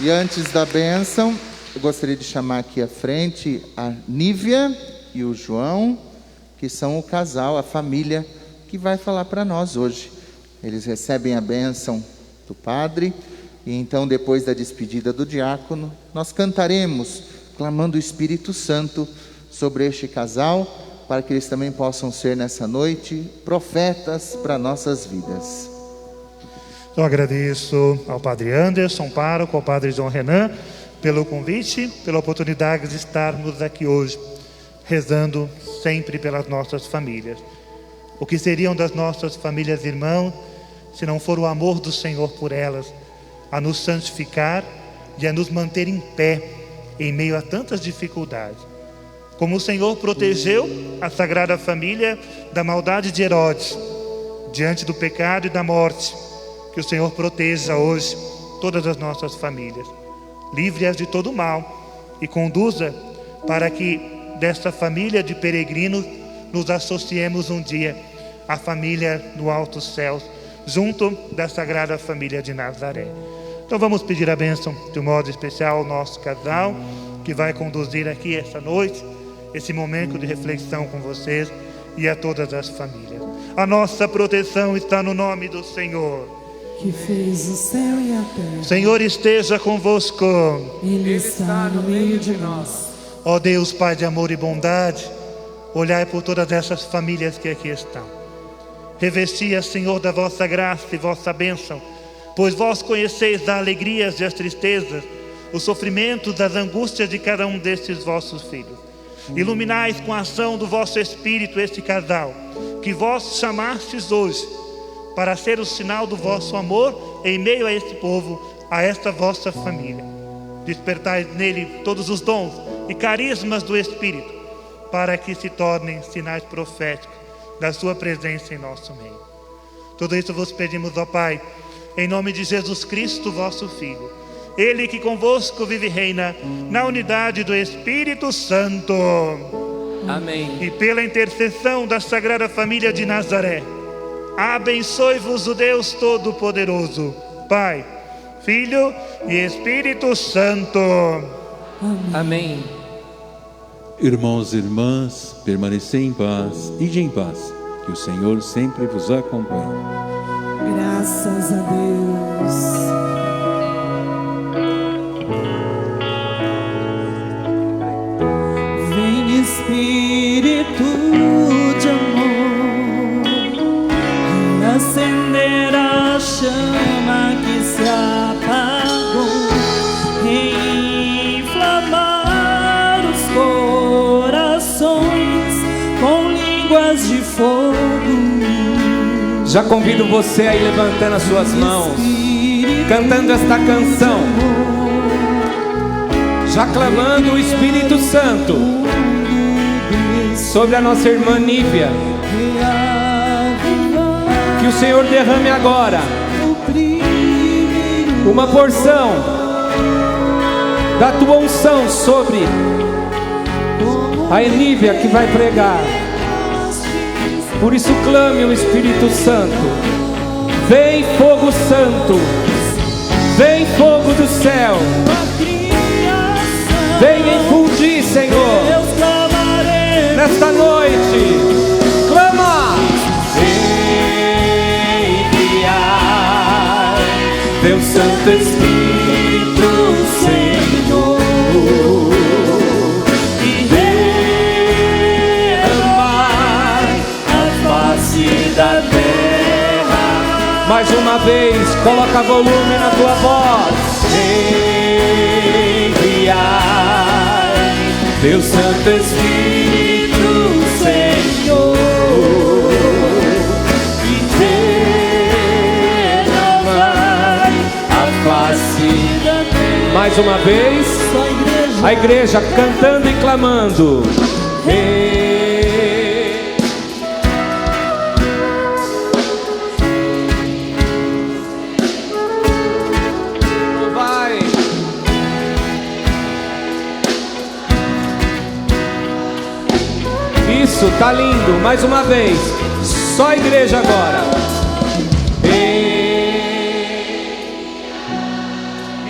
E antes da bênção, eu gostaria de chamar aqui à frente a Nívia e o João, que são o casal, a família, que vai falar para nós hoje. Eles recebem a bênção do padre, e então, depois da despedida do diácono, nós cantaremos, clamando o Espírito Santo sobre este casal, para que eles também possam ser nessa noite profetas para nossas vidas. Eu agradeço ao Padre Anderson, pároco, ao Padre João Renan, pelo convite, pela oportunidade de estarmos aqui hoje, rezando sempre pelas nossas famílias. O que seriam das nossas famílias irmãos, se não for o amor do Senhor por elas, a nos santificar e a nos manter em pé, em meio a tantas dificuldades. Como o Senhor protegeu a Sagrada Família da maldade de Herodes, diante do pecado e da morte, que o Senhor proteja hoje todas as nossas famílias, livre-as de todo mal e conduza para que desta família de peregrinos nos associemos um dia à família do alto céu, junto da Sagrada Família de Nazaré. Então vamos pedir a bênção de um modo especial ao nosso casal, que vai conduzir aqui essa noite, esse momento de reflexão com vocês e a todas as famílias. A nossa proteção está no nome do Senhor, que fez o céu e a terra. O Senhor esteja convosco. Ele está no meio de nós. Ó Deus, Pai de amor e bondade, olhai por todas essas famílias que aqui estão. Revesti-a, Senhor, da vossa graça e vossa bênção, pois vós conheceis as alegrias e as tristezas, os sofrimentos, as angústias de cada um destes vossos filhos. Iluminais com a ação do vosso Espírito este casal, que vós chamastes hoje, para ser o sinal do vosso amor em meio a este povo, a esta vossa família. Despertai nele todos os dons e carismas do Espírito, para que se tornem sinais proféticos da sua presença em nosso meio. Tudo isso vos pedimos, ó Pai, em nome de Jesus Cristo, vosso Filho, Ele que convosco vive e reina na unidade do Espírito Santo. Amém. E pela intercessão da Sagrada Família de Nazaré, abençoe-vos o Deus Todo-Poderoso, Pai, Filho e Espírito Santo. Amém. Irmãos e irmãs, permanecei em paz, ide em paz, que o Senhor sempre vos acompanhe. Graças a Deus. Vem Espírito de amor, acender a chama que se apagou, inflamar os corações com línguas de fogo. Já convido você a ir levantando as suas mãos, cantando esta canção, já clamando o Espírito Santo sobre a nossa irmã Nívia. Que o Senhor derrame agora uma porção da tua unção sobre a Nívia que vai pregar. Por isso clame o Espírito Santo. Vem fogo santo, vem fogo do céu, vem infundir, Senhor, nesta noite. Clama! Enviai teu Santo Espírito, Senhor, e derramai a face da terra. Mais uma vez, coloca volume na tua voz. Enviai teu Santo Espírito, Senhor, e derramai a face da terra. Mais uma vez, a igreja cantando e clamando. Vai. Isso, tá lindo. Mais uma vez. Só a igreja agora.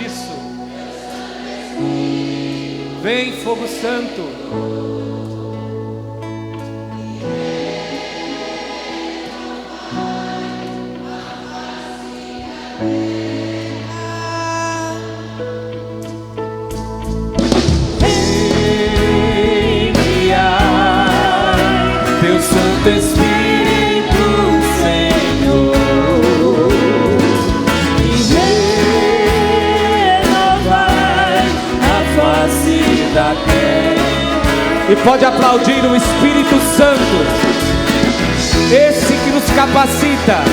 Isso. Vem, fogo santo. Teu Santo Espírito, Senhor, e renovai a face da terra. e pode aplaudir o Espírito Santo, esse que nos capacita,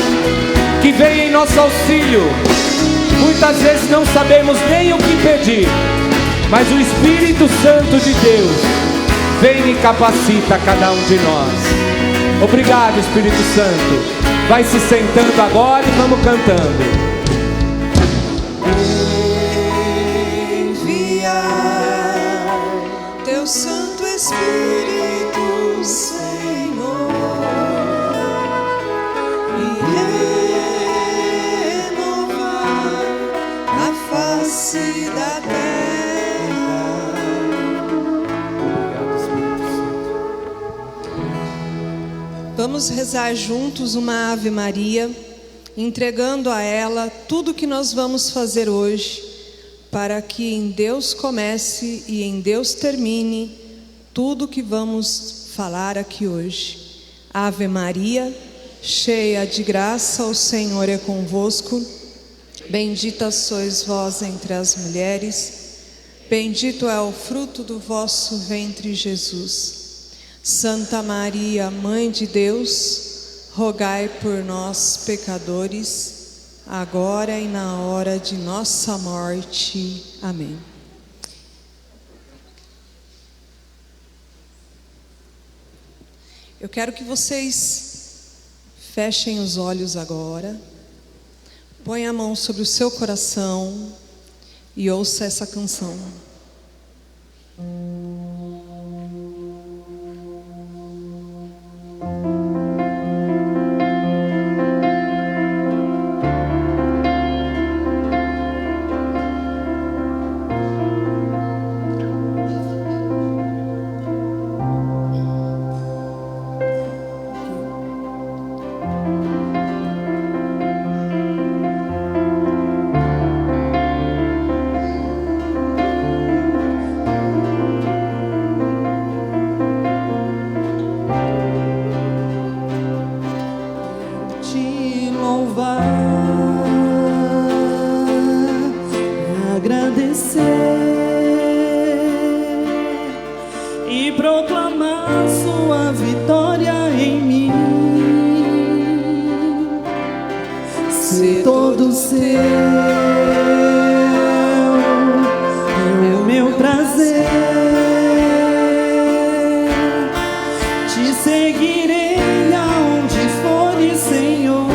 que vem em nosso auxílio. Muitas vezes não sabemos nem o que pedir, mas o Espírito Santo de Deus vem e capacita cada um de nós. Obrigado, Espírito Santo. Vai se sentando agora e vamos cantando. Enviar teu Santo Espírito, Senhor, e renovar a face da terra. Obrigado, Espírito Santo. Vamos rezar juntos uma Ave Maria, entregando a ela tudo que nós vamos fazer hoje, para que em Deus comece e em Deus termine tudo que vamos falar aqui hoje. Ave Maria, cheia de graça, o Senhor é convosco. Bendita sois vós entre as mulheres, bendito é o fruto do vosso ventre, Jesus. Santa Maria, Mãe de Deus, rogai por nós, pecadores, agora e na hora de nossa morte. Amém. Eu quero que vocês fechem os olhos agora, põe a mão sobre o seu coração e ouça essa canção. Te louvar, agradecer e proclamar sua vitória em mim. Ser todo seu é o meu prazer. Te seguirei aonde fores, Senhor.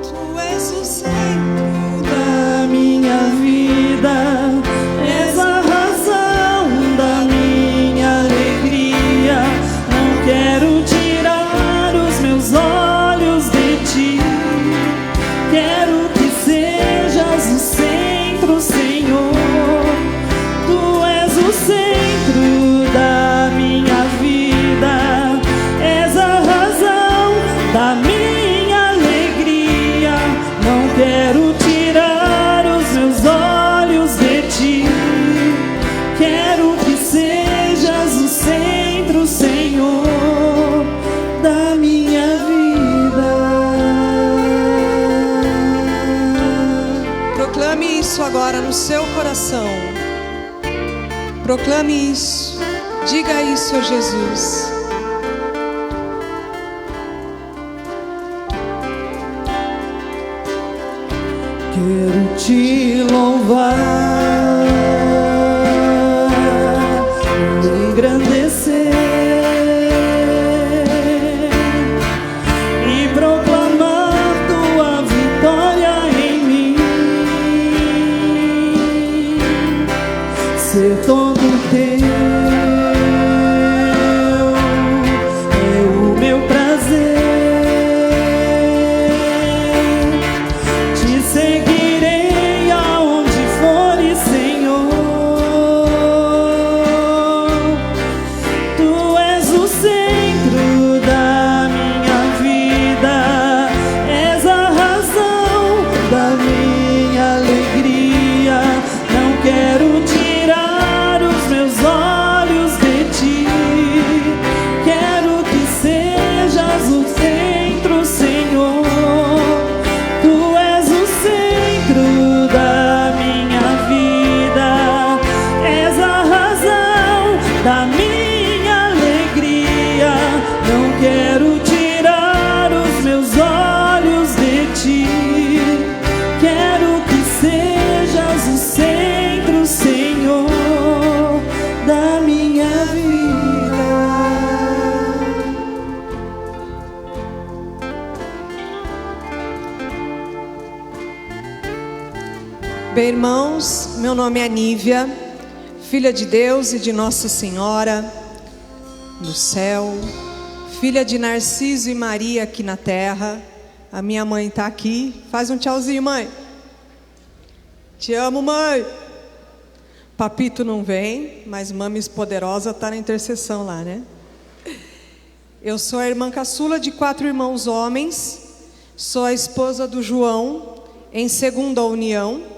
Tu és o centro Da minha vida, és a razão da minha alegria. Não quero tirar os meus olhos de ti. Quero que sejas o centro, Senhor. Tu és o centro da minha vida, és a razão da minha alegria. Não quero tirar os meus olhos de ti. Quero que sejas o centro, Senhor, da minha vida. Proclame isso agora no seu coração. Proclame isso. Diga isso a Jesus. Quero te louvar, engrandecer e proclamar tua vitória em mim. Ser todo teu é o meu prazer. Te seguirei aonde for. Bem, irmãos, meu nome é Nívia, filha de Deus e de Nossa Senhora no céu, filha de Narciso e Maria aqui na terra. A minha mãe está aqui. Faz um tchauzinho, mãe. Te amo, mãe. Papito não vem, mas Mames Poderosa está na intercessão lá, né? Eu sou a irmã caçula de 4 irmãos homens. Sou a esposa do João, em segunda união.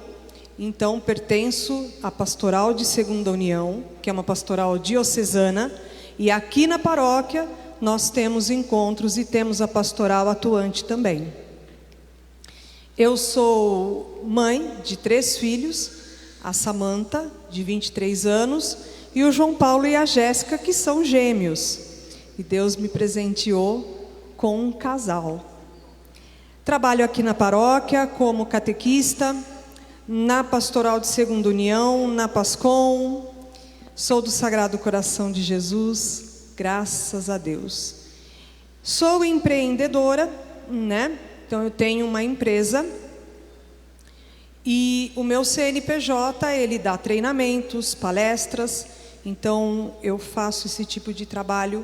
Então pertenço à pastoral de segunda união, que é uma pastoral diocesana. E aqui na paróquia nós temos encontros e temos a pastoral atuante também. Eu sou mãe de 3 filhos, a Samanta, de 23 anos, e o João Paulo e a Jéssica, que são gêmeos. E Deus me presenteou com um casal. Trabalho aqui na paróquia como catequista, na pastoral de segunda união, na Pascom. Sou do Sagrado Coração de Jesus, graças a Deus. Sou empreendedora, né? Então eu tenho uma empresa e o meu CNPJ, ele dá treinamentos, palestras. Então eu faço esse tipo de trabalho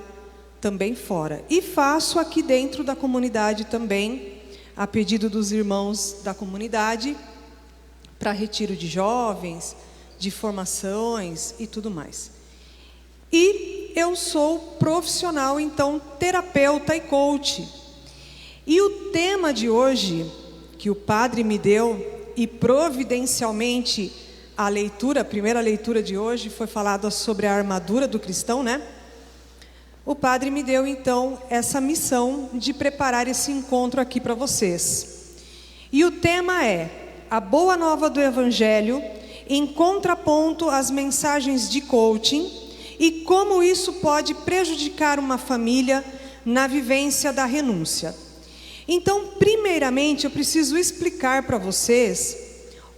também fora. E faço aqui dentro da comunidade também, a pedido dos irmãos da comunidade, para retiro de jovens, de formações e tudo mais. E eu sou profissional, então, terapeuta e coach. E o tema de hoje, que o padre me deu, e providencialmente a primeira leitura de hoje foi falada sobre a armadura do cristão, né? O padre me deu, então, essa missão de preparar esse encontro aqui para vocês. E o tema é a boa nova do Evangelho, em contraponto às mensagens de coaching, e como isso pode prejudicar uma família na vivência da renúncia. Então, primeiramente, eu preciso explicar para vocês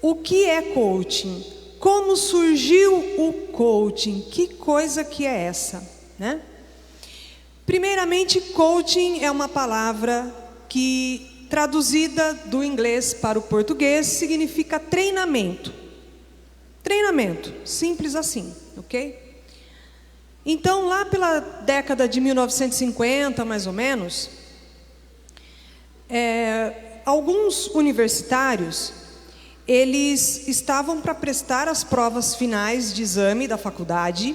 o que é coaching, como surgiu o coaching, que coisa que é essa, né? Primeiramente, coaching é uma palavra que, traduzida do inglês para o português, significa treinamento. Treinamento, simples assim, ok? Então, lá pela década de 1950, mais ou menos, alguns universitários, eles estavam para prestar as provas finais de exame da faculdade,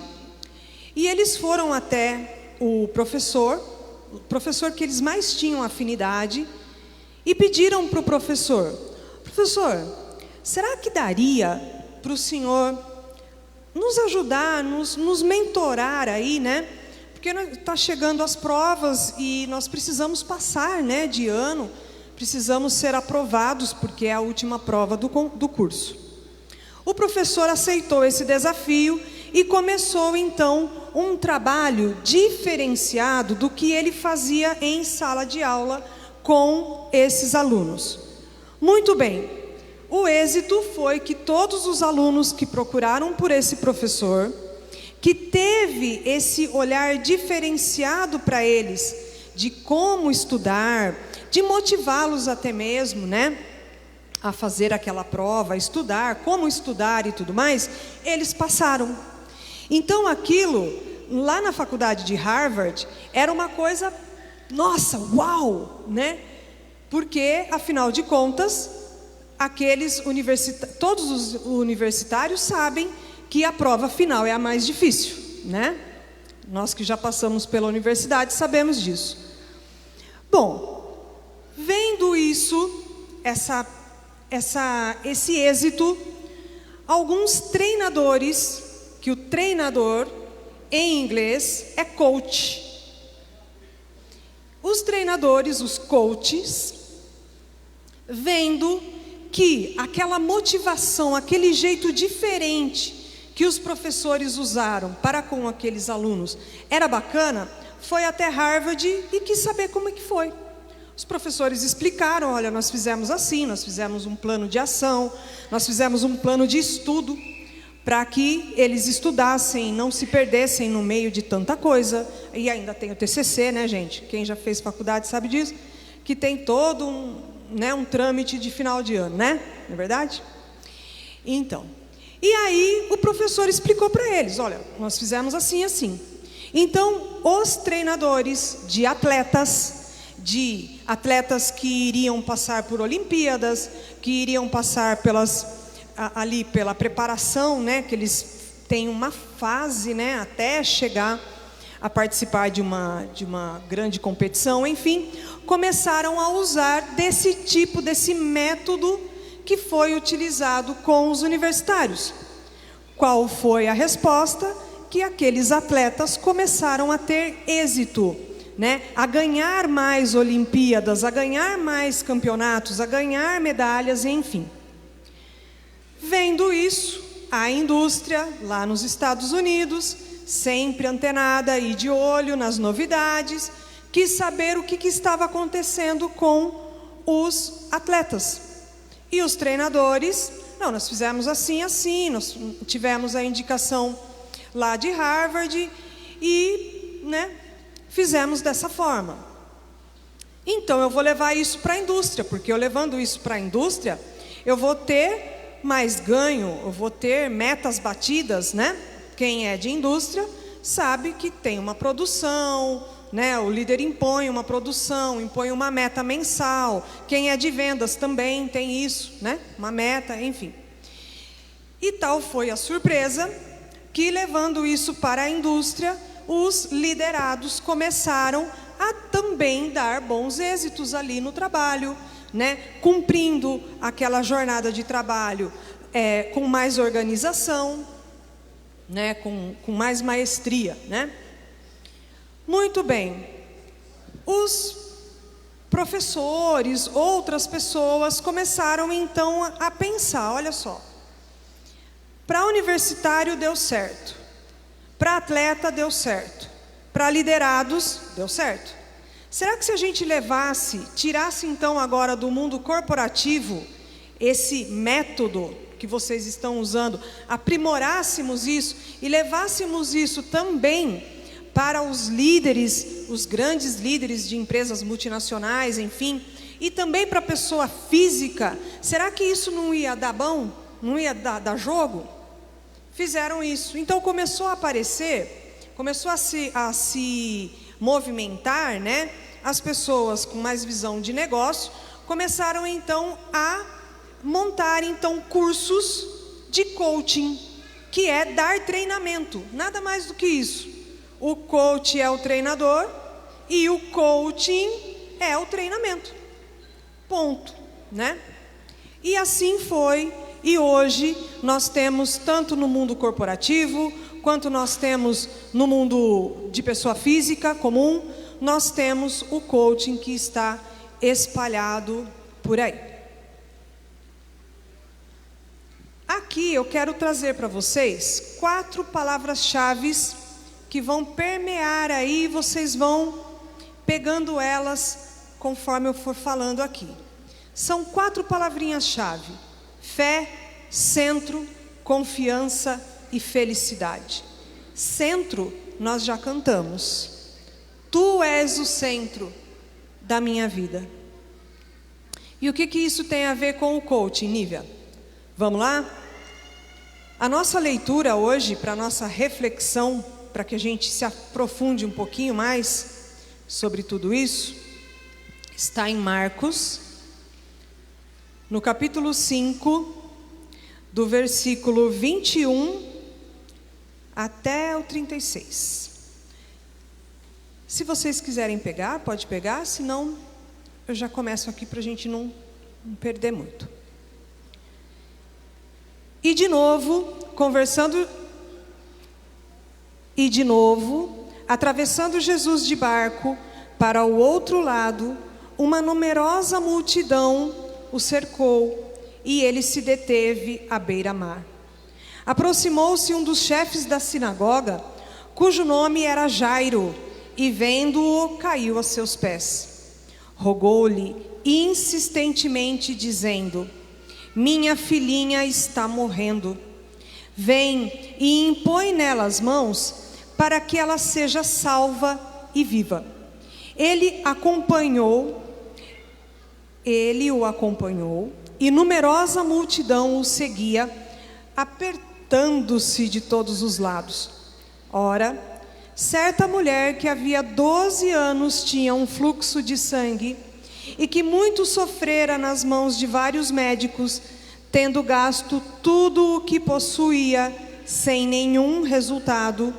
e eles foram até o professor que eles mais tinham afinidade, e pediram para o professor: professor, será que daria para o senhor nos ajudar, nos mentorar aí, né? Porque está chegando as provas e nós precisamos passar, né, de ano, precisamos ser aprovados, porque é a última prova do curso. O professor aceitou esse desafio e começou então um trabalho diferenciado do que ele fazia em sala de aula com esses alunos. Muito bem, o êxito foi que todos os alunos que procuraram por esse professor, que teve esse olhar diferenciado para eles, de como estudar, de motivá-los até mesmo, né, a fazer aquela prova, a estudar, como estudar e tudo mais, eles passaram. Então aquilo, lá na faculdade de Harvard, era uma coisa, nossa, uau, né? Porque, afinal de contas, todos os universitários sabem que a prova final é a mais difícil, né? Nós que já passamos pela universidade sabemos disso. Bom, vendo isso, esse êxito, alguns treinadores, que o treinador em inglês é coach. Os treinadores, os coaches, vendo que aquela motivação, aquele jeito diferente que os professores usaram para com aqueles alunos era bacana, foi até Harvard e quis saber como é que foi. Os professores explicaram: olha, nós fizemos assim, nós fizemos um plano de ação, nós fizemos um plano de estudo, para que eles estudassem, não se perdessem no meio de tanta coisa. E ainda tem o TCC, né, gente? Quem já fez faculdade sabe disso, que tem todo um trâmite de final de ano, né? Não é verdade? Então, e aí o professor explicou para eles: olha, nós fizemos assim, assim. Então, os treinadores de atletas que iriam passar por Olimpíadas, que iriam passar pela preparação, né, que eles têm uma fase, né, até chegar a participar de uma grande competição, enfim, começaram a usar desse método que foi utilizado com os universitários. Qual foi a resposta? Que aqueles atletas começaram a ter êxito, né? A ganhar mais Olimpíadas, a ganhar mais campeonatos, a ganhar medalhas, enfim. Vendo isso, a indústria lá nos Estados Unidos, sempre antenada e de olho nas novidades, quis saber o que estava acontecendo com os atletas. E os treinadores: não, nós fizemos assim, assim, nós tivemos a indicação lá de Harvard e, né, fizemos dessa forma. Então eu vou levar isso para a indústria, porque eu levando isso para a indústria, eu vou ter mais ganho, eu vou ter metas batidas, né? Quem é de indústria sabe que tem uma produção, né? O líder impõe uma produção, impõe uma meta mensal. Quem é de vendas também tem isso, né? Uma meta, enfim. E tal foi a surpresa que, levando isso para a indústria, os liderados começaram a também dar bons êxitos ali no trabalho, né? Cumprindo aquela jornada de trabalho com mais organização, né? Com mais maestria, né? Muito bem. Os professores, outras pessoas começaram então a pensar: olha só, para universitário deu certo, para atleta deu certo, para liderados deu certo. Será que se a gente tirasse então agora do mundo corporativo esse método que vocês estão usando, aprimorássemos isso e levássemos isso também para os líderes, os grandes líderes de empresas multinacionais, enfim, e também para a pessoa física, será que isso não ia dar bom? Não ia dar jogo? Fizeram isso. Então começou a aparecer, começou a se movimentar, né? As pessoas com mais visão de negócio começaram então a montar então cursos de coaching, que é dar treinamento, nada mais do que isso. O coach é o treinador e o coaching é o treinamento. Ponto, né? E assim foi. E hoje nós temos, tanto no mundo corporativo, quanto nós temos no mundo de pessoa física comum, nós temos o coaching que está espalhado por aí. Aqui eu quero trazer para vocês 4 palavras-chave que vão permear aí, vocês vão pegando elas conforme eu for falando aqui. São 4 palavrinhas-chave: fé, centro, confiança e felicidade. Centro, nós já cantamos. Tu és o centro da minha vida. E o que isso tem a ver com o coaching, Nívia? Vamos lá? A nossa leitura hoje, para a nossa reflexão, para que a gente se aprofunde um pouquinho mais sobre tudo isso, está em Marcos, no capítulo 5, do versículo 21 até o 36. Se vocês quiserem pegar, pode pegar, senão eu já começo aqui para a gente não perder muito. E de novo, atravessando Jesus de barco para o outro lado, uma numerosa multidão o cercou e ele se deteve à beira-mar. Aproximou-se um dos chefes da sinagoga, cujo nome era Jairo, e vendo-o, caiu a seus pés. Rogou-lhe insistentemente, dizendo: minha filhinha está morrendo. Vem e impõe nela as mãos, para que ela seja salva e viva. Ele o acompanhou, e numerosa multidão o seguia, apertando-se de todos os lados. Ora, certa mulher que havia 12 anos tinha um fluxo de sangue e que muito sofrera nas mãos de vários médicos, tendo gasto tudo o que possuía sem nenhum resultado,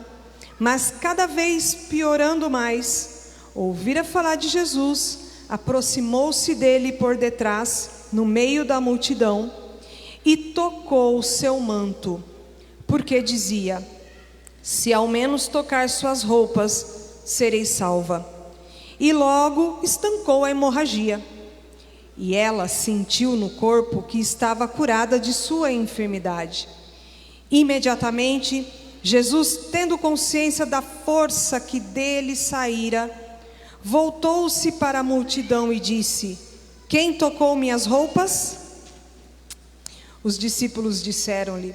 mas cada vez piorando mais, ouvira falar de Jesus, aproximou-se dele por detrás, no meio da multidão, e tocou o seu manto, porque dizia: se ao menos tocar suas roupas, serei salva. E logo estancou a hemorragia. E ela sentiu no corpo que estava curada de sua enfermidade. Imediatamente, Jesus, tendo consciência da força que dele saíra, voltou-se para a multidão e disse: quem tocou minhas roupas? Os discípulos disseram-lhe: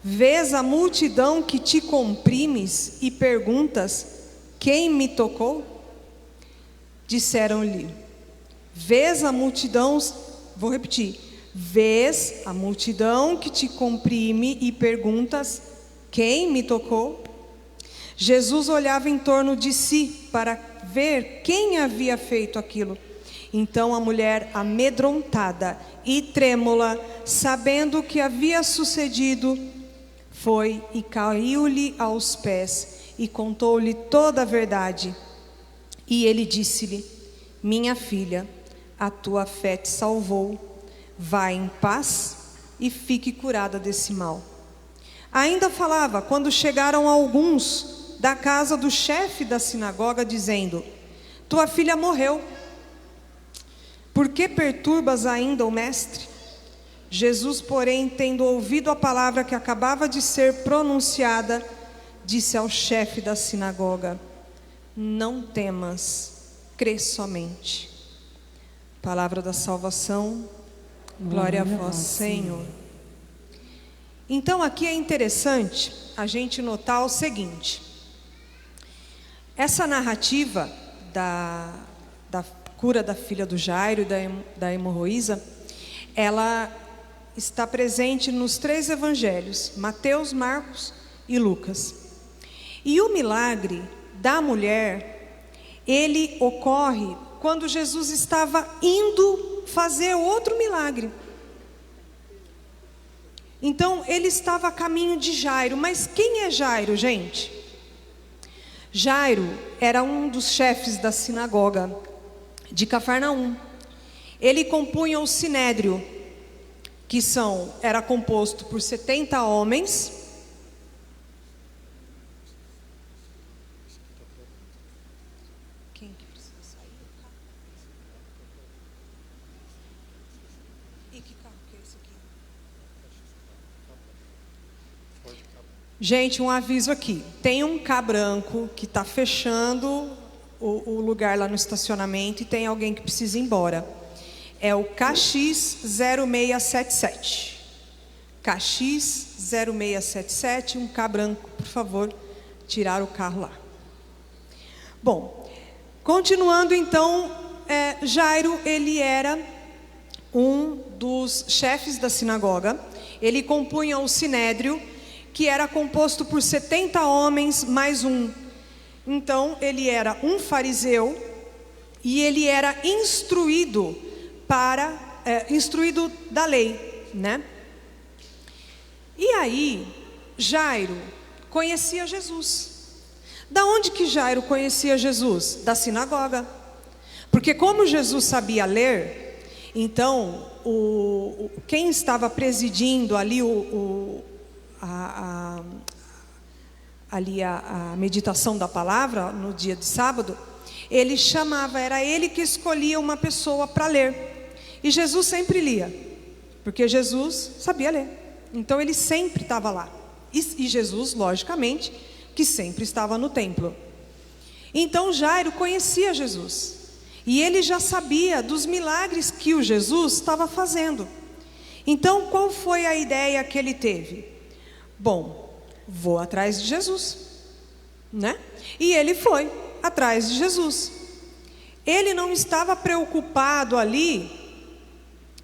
vês a multidão que te comprimes e perguntas: quem me tocou? Disseram-lhe: vês a multidão, vou repetir, vês a multidão que te comprime e perguntas: quem me tocou? Jesus olhava em torno de si para ver quem havia feito aquilo. Então a mulher, amedrontada e trêmula, sabendo o que havia sucedido, foi e caiu-lhe aos pés e contou-lhe toda a verdade. E ele disse-lhe: minha filha, a tua fé te salvou. Vá em paz e fique curada desse mal. Ainda falava quando chegaram alguns da casa do chefe da sinagoga, dizendo: tua filha morreu. Por que perturbas ainda o mestre? Jesus, porém, tendo ouvido a palavra que acabava de ser pronunciada, disse ao chefe da sinagoga: não temas, crê somente. Palavra da salvação, glória a vós, Senhor. Então aqui é interessante a gente notar o seguinte: essa narrativa da cura da filha do Jairo e da hemorroísa, ela está presente nos 3 evangelhos, Mateus, Marcos e Lucas. E o milagre da mulher, ele ocorre quando Jesus estava indo fazer outro milagre. Então ele estava a caminho de Jairo. Mas quem é Jairo, gente? Jairo era um dos chefes da sinagoga de Cafarnaum. Ele compunha o sinédrio, que era composto por 70 homens. Quem que precisa sair? E que carro que é esse aqui? Gente, um aviso aqui. Tem um K branco que está fechando o lugar lá no estacionamento e tem alguém que precisa ir embora. É o KX0677. KX0677, um K branco, por favor, tirar o carro lá. Bom, continuando então, Jairo, ele era um dos chefes da sinagoga. Ele compunha o sinédrio, que era composto por 70 homens mais um. Então ele era um fariseu e ele era instruído da lei, né? E aí Jairo conhecia Jesus. Da onde que Jairo conhecia Jesus? Da sinagoga. Porque como Jesus sabia ler, então quem estava presidindo ali a meditação da palavra no dia de sábado, ele chamava, era ele que escolhia uma pessoa para ler. E Jesus sempre lia, porque Jesus sabia ler. Então ele sempre estava lá. E Jesus, logicamente, que sempre estava no templo. Então Jairo conhecia Jesus. E ele já sabia dos milagres que o Jesus estava fazendo. Então qual foi a ideia que ele teve? Bom, vou atrás de Jesus, né? E ele foi atrás de Jesus. Ele não estava preocupado ali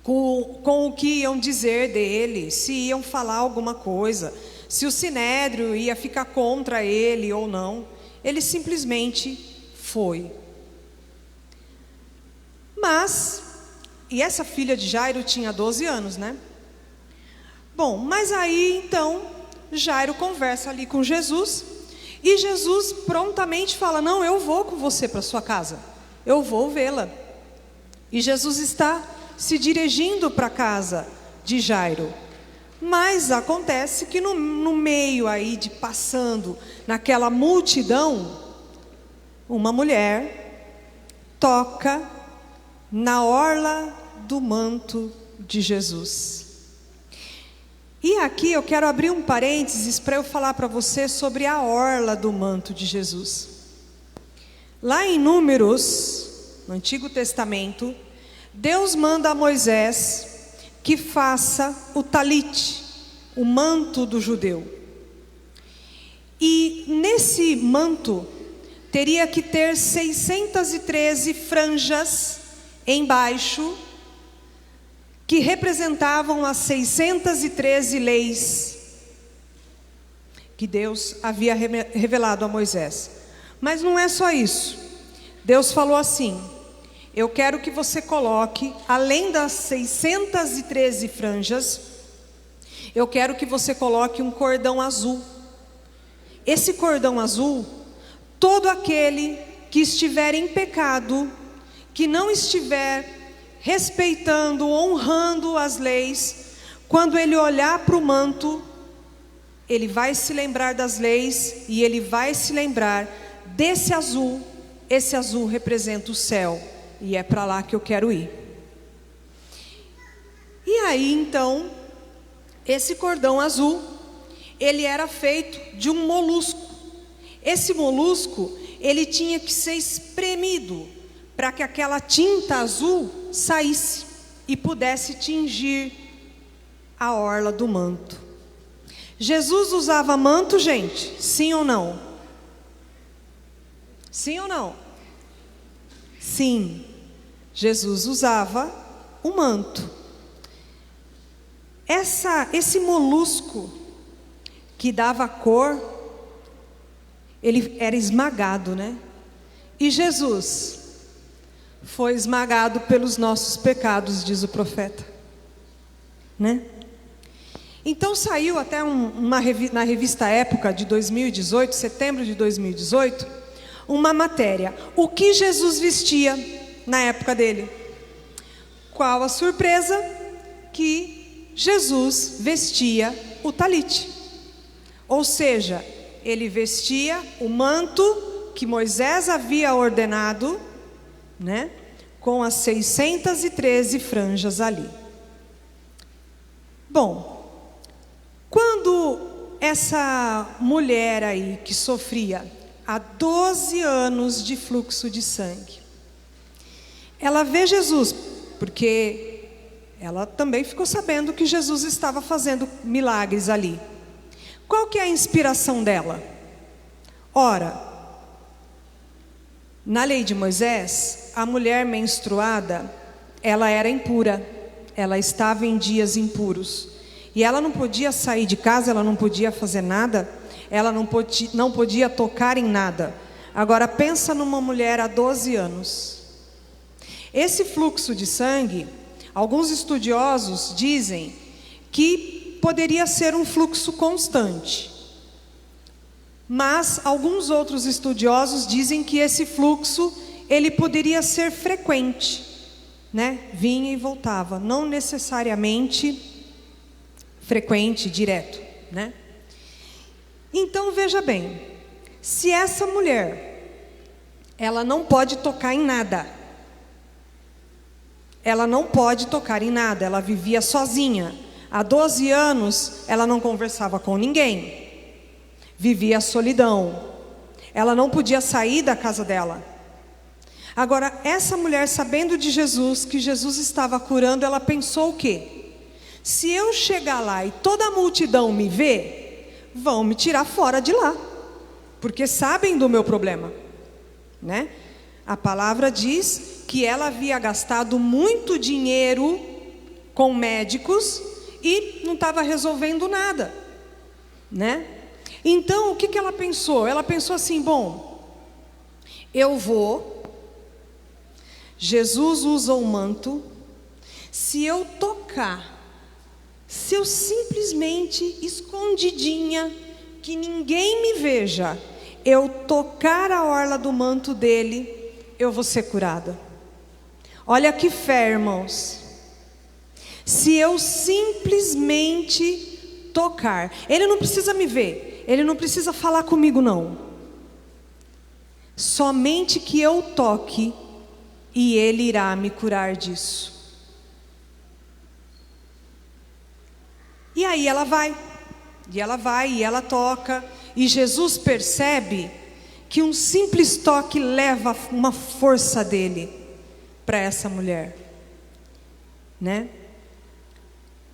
com o que iam dizer dele, se iam falar alguma coisa, se o sinédrio ia ficar contra ele ou não. Ele simplesmente foi. Mas, e essa filha de Jairo tinha 12 anos, né? Bom, mas aí então, Jairo conversa ali com Jesus, e Jesus prontamente fala: não, eu vou com você para sua casa, eu vou vê-la. E Jesus está se dirigindo para a casa de Jairo. Mas acontece que no meio aí de passando naquela multidão, uma mulher toca na orla do manto de Jesus. E aqui eu quero abrir um parênteses para eu falar para você sobre a orla do manto de Jesus. Lá em Números, no Antigo Testamento, Deus manda a Moisés que faça o talite, o manto do judeu. E nesse manto teria que ter 613 franjas embaixo, que representavam as 613 leis que Deus havia revelado a Moisés. Mas não é só isso. Deus falou assim: eu quero que você coloque, além das 613 franjas, eu quero que você coloque um cordão azul. Esse cordão azul, todo aquele que estiver em pecado, que não estiver respeitando, honrando as leis, quando ele olhar para o manto, ele vai se lembrar das leis e ele vai se lembrar desse azul. Esse azul representa o céu e é para lá que eu quero ir. E aí então, esse cordão azul, ele era feito de um molusco. Esse molusco, ele tinha que ser espremido para que aquela tinta azul saísse e pudesse tingir a orla do manto. Jesus usava manto, gente? Sim ou não? Sim ou não? Sim, Jesus usava o manto. Esse molusco que dava cor, ele era esmagado, né? E Jesus foi esmagado pelos nossos pecados, diz o profeta, né? Então saiu até na revista Época de 2018, setembro de 2018, uma matéria: o que Jesus vestia na época dele. Qual a surpresa? Que Jesus vestia o talite, ou seja, ele vestia o manto que Moisés havia ordenado, né? Com as 613 franjas ali. Bom, quando essa mulher aí que sofria há 12 anos de fluxo de sangue, ela vê Jesus, porque ela também ficou sabendo que Jesus estava fazendo milagres ali. Qual que é a inspiração dela? Ora, na lei de Moisés, a mulher menstruada, ela era impura, ela estava em dias impuros, e ela não podia sair de casa, ela não podia fazer nada, ela não podia tocar em nada. Agora pensa numa mulher há 12 anos. Esse fluxo de sangue, alguns estudiosos dizem que poderia ser um fluxo constante, mas alguns outros estudiosos dizem que esse fluxo, ele poderia ser frequente, né? Vinha e voltava, não necessariamente frequente, direto, né? Então veja bem, se essa mulher, ela não pode tocar em nada, ela não pode tocar em nada, ela vivia sozinha, há 12 anos ela não conversava com ninguém, vivia a solidão, ela não podia sair da casa dela. Agora, essa mulher, sabendo de Jesus, que Jesus estava curando, ela pensou o quê? Se eu chegar lá e toda a multidão me ver, vão me tirar fora de lá, porque sabem do meu problema, né? A palavra diz que ela havia gastado muito dinheiro com médicos e não estava resolvendo nada, né? Então, o que ela pensou? Ela pensou assim, bom, eu vou, Jesus usa o manto, se eu tocar, se eu simplesmente, escondidinha, que ninguém me veja, eu tocar a orla do manto dele, eu vou ser curada. Olha que fé, irmãos. Se eu simplesmente tocar, ele não precisa me ver, ele não precisa falar comigo não. Somente que eu toque e ele irá me curar disso. E aí ela vai, e ela toca, e Jesus percebe que um simples toque leva uma força dele para essa mulher, né?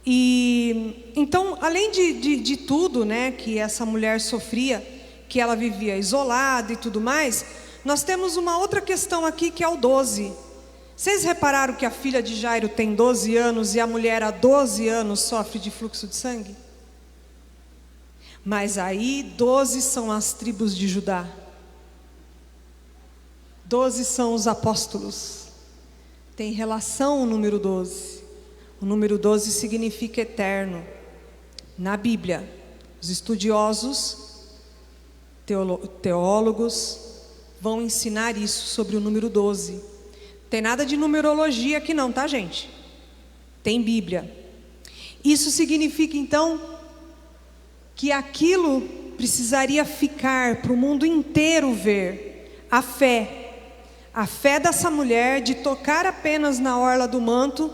E então, além de tudo, né, que essa mulher sofria, que ela vivia isolada e tudo mais, nós temos uma outra questão aqui, que é o 12. Vocês repararam que a filha de Jairo tem 12 anos e a mulher há 12 anos sofre de fluxo de sangue? Mas aí 12 são as tribos de Judá, 12 são os apóstolos. Tem relação o número 12. O número 12 significa eterno. Na Bíblia, os estudiosos, teólogos, vão ensinar isso sobre o número 12. Tem nada de numerologia aqui não, tá, gente? Tem Bíblia. Isso significa então que aquilo precisaria ficar para o mundo inteiro ver. A fé dessa mulher de tocar apenas na orla do manto,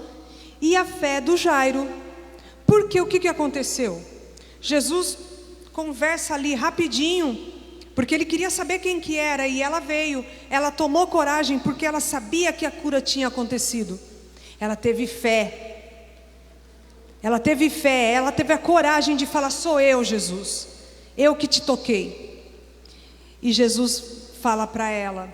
e a fé do Jairo. Porque o que aconteceu? Jesus conversa ali rapidinho, porque ele queria saber quem que era, e ela veio, ela tomou coragem, porque ela sabia que a cura tinha acontecido. Ela teve fé, ela teve a coragem de falar, sou eu, Jesus, eu que te toquei. E Jesus fala para ela,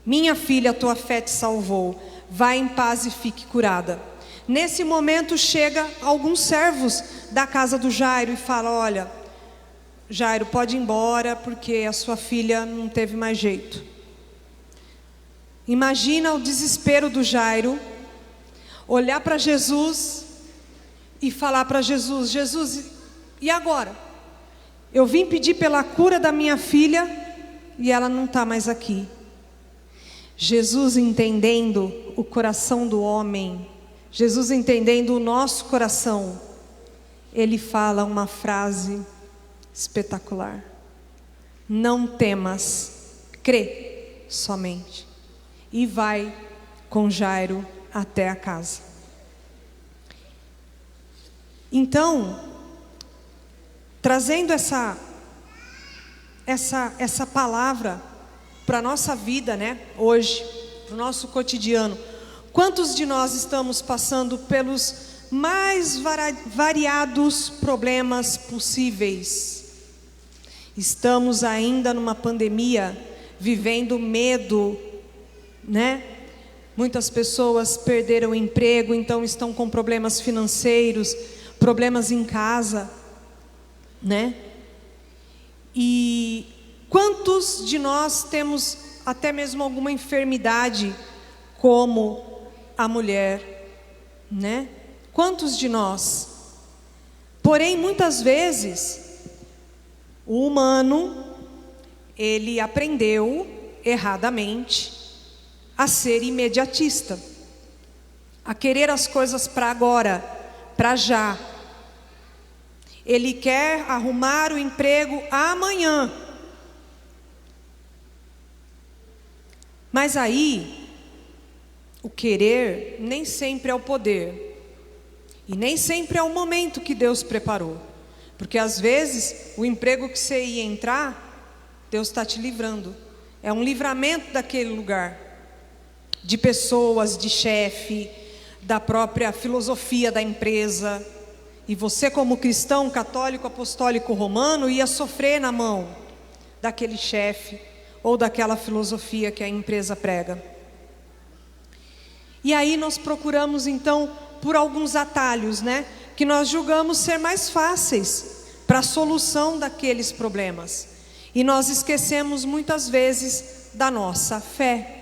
minha filha, a tua fé te salvou, vá em paz e fique curada. Nesse momento chega alguns servos da casa do Jairo e fala, olha, Jairo, pode ir embora, porque a sua filha não teve mais jeito. Imagina o desespero do Jairo, olhar para Jesus e falar para Jesus, Jesus, e agora? Eu vim pedir pela cura da minha filha e ela não está mais aqui. Jesus entendendo o coração do homem, Jesus entendendo o nosso coração, ele fala uma frase espetacular: não temas, crê somente. E vai com Jairo até a casa. Então, trazendo essa palavra para a nossa vida, né, hoje, para o nosso cotidiano, quantos de nós estamos passando pelos mais variados problemas possíveis? Estamos ainda numa pandemia, vivendo medo, né? Muitas pessoas perderam o emprego, então estão com problemas financeiros, problemas em casa, né? E quantos de nós temos até mesmo alguma enfermidade, como a mulher, né? Quantos de nós? Porém, muitas vezes, o humano, ele aprendeu erradamente a ser imediatista, a querer as coisas para agora, para já. Ele quer arrumar o emprego amanhã. Mas aí, o querer nem sempre é o poder. E nem sempre é o momento que Deus preparou. Porque às vezes, o emprego que você ia entrar, Deus está te livrando. É um livramento daquele lugar. De pessoas, de chefe, da própria filosofia da empresa. E você, como cristão, católico, apostólico, romano, ia sofrer na mão daquele chefe ou daquela filosofia que a empresa prega. E aí nós procuramos então por alguns atalhos, né? Que nós julgamos ser mais fáceis para a solução daqueles problemas. E nós esquecemos muitas vezes da nossa fé.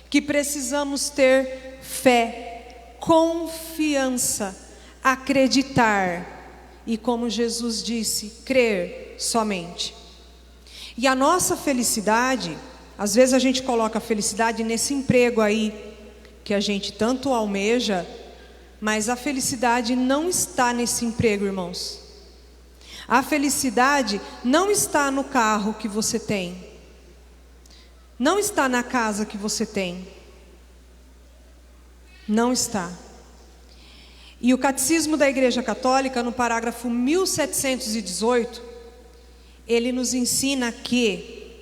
Que precisamos ter fé, confiança, acreditar. E como Jesus disse, crer somente. E a nossa felicidade, às vezes a gente coloca a felicidade nesse emprego aí, que a gente tanto almeja, mas a felicidade não está nesse emprego, irmãos. A felicidade não está no carro que você tem, não está na casa que você tem, não está. E o Catecismo da Igreja Católica, no parágrafo 1718, ele nos ensina que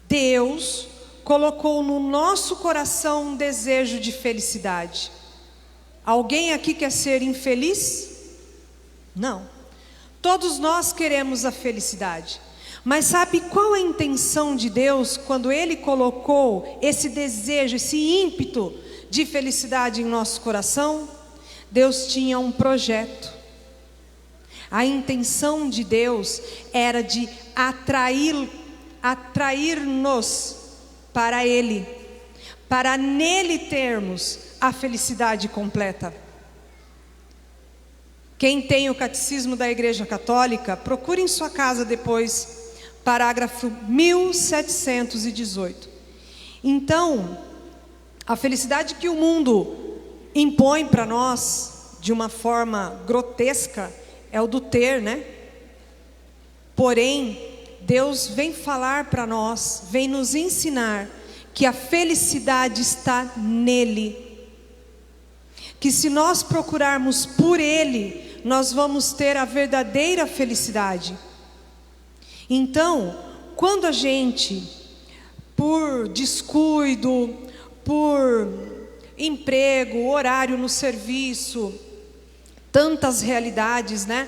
Deus colocou no nosso coração um desejo de felicidade. Alguém aqui quer ser infeliz? Não. Todos nós queremos a felicidade. Mas sabe qual é a intenção de Deus quando Ele colocou esse desejo, esse ímpeto de felicidade em nosso coração? Deus tinha um projeto. A intenção de Deus era de atrair-nos para Ele, para nele termos a felicidade completa. Quem tem o Catecismo da Igreja Católica, procure em sua casa depois, parágrafo 1718. Então, a felicidade que o mundo impõe para nós, de uma forma grotesca, é o do ter, né? Porém, Deus vem falar para nós, vem nos ensinar que a felicidade está nele. Que se nós procurarmos por Ele, nós vamos ter a verdadeira felicidade. Então, quando a gente, por descuido, por emprego, horário no serviço, tantas realidades, né?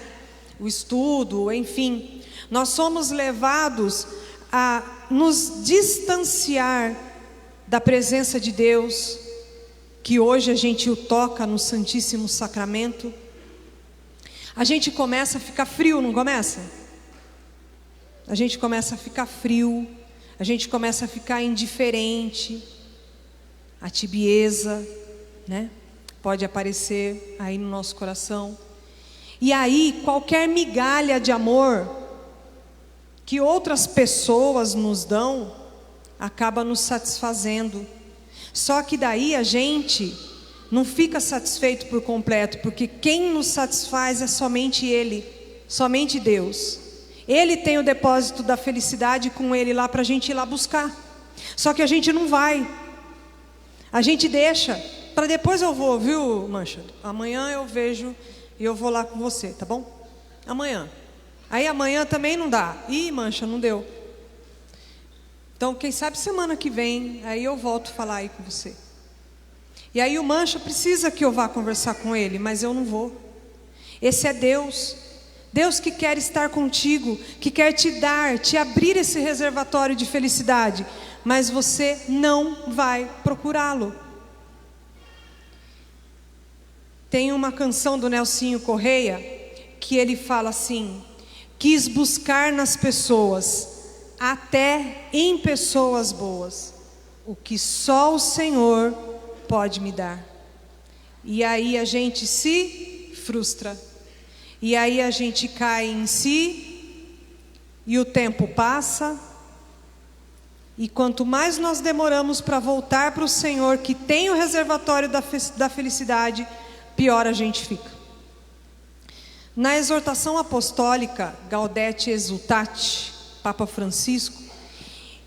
O estudo, enfim, nós somos levados a nos distanciar da presença de Deus, que hoje a gente o toca no Santíssimo Sacramento. A gente começa a ficar frio, não começa? A gente começa a ficar frio, a gente começa a ficar indiferente, a tibieza, né? Pode aparecer aí no nosso coração. E aí, qualquer migalha de amor que outras pessoas nos dão, acaba nos satisfazendo. Só que daí a gente não fica satisfeito por completo, porque quem nos satisfaz é somente Ele, somente Deus. Ele tem o depósito da felicidade com Ele lá para a gente ir lá buscar. Só que a gente não vai. A gente deixa para depois eu vou, viu, Mancha? Amanhã eu vejo e eu vou lá com você, tá bom? Amanhã. Aí amanhã também não dá. Ih, Mancha, não deu. Então, quem sabe semana que vem, aí eu volto a falar aí com você. E aí o Mancha precisa que eu vá conversar com ele, mas eu não vou. Esse é Deus. Deus que quer estar contigo, que quer te dar, te abrir esse reservatório de felicidade, mas você não vai procurá-lo. Tem uma canção do Nelsinho Correia que ele fala assim: quis buscar nas pessoas, até em pessoas boas, o que só o Senhor pode me dar. E aí a gente se frustra, e aí a gente cai em si, e o tempo passa, e quanto mais nós demoramos para voltar para o Senhor, que tem o reservatório da felicidade, pior a gente fica. Na exortação apostólica Gaudete Exsultate, Papa Francisco,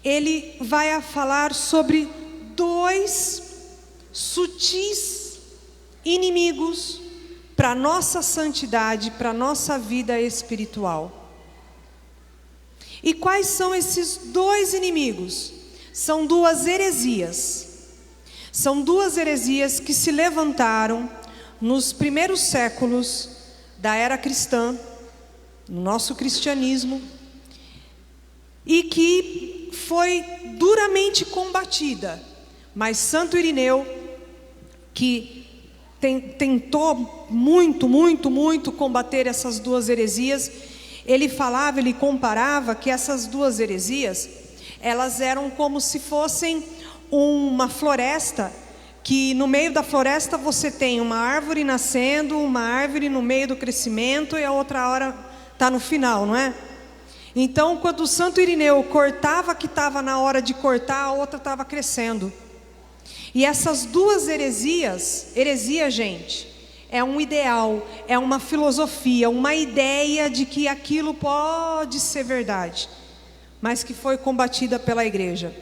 ele vai a falar sobre 2 sutis inimigos para a nossa santidade, para a nossa vida espiritual. E quais são esses 2 inimigos? São 2 heresias. São 2 heresias que se levantaram nos primeiros séculos da era cristã, no nosso cristianismo, e que foi duramente combatida. Mas Santo Irineu, que tentou muito combater essas duas heresias. Ele falava, ele comparava que essas duas heresias, elas eram como se fossem uma floresta, que no meio da floresta você tem uma árvore nascendo, uma árvore no meio do crescimento e a outra hora está no final, não é? Então, quando o Santo Irineu cortava que estava na hora de cortar, a outra estava crescendo. E essas duas heresias, heresia, gente, é um ideal, é uma filosofia, uma ideia de que aquilo pode ser verdade, mas que foi combatida pela igreja.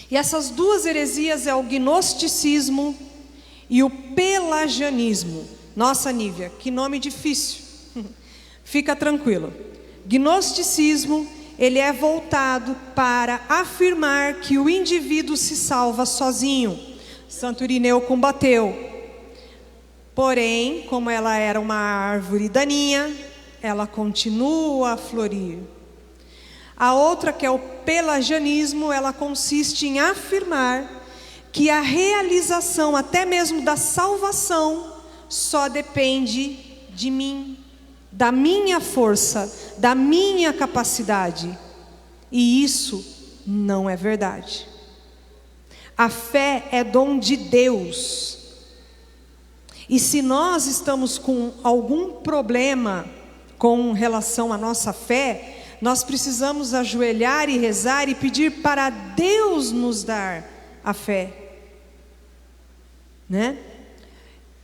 E essas duas heresias é o gnosticismo e o pelagianismo. Nossa, Nívia, que nome difícil. Fica tranquilo. Gnosticismo, ele é voltado para afirmar que o indivíduo se salva sozinho. Santo Irineu combateu. Porém, como ela era uma árvore daninha, ela continua a florir. A outra, que é o pelagianismo, ela consiste em afirmar que a realização, até mesmo da salvação, só depende de mim, da minha força, da minha capacidade. E isso não é verdade. A fé é dom de Deus. E se nós estamos com algum problema com relação à nossa fé, nós precisamos ajoelhar e rezar e pedir para Deus nos dar a fé, né?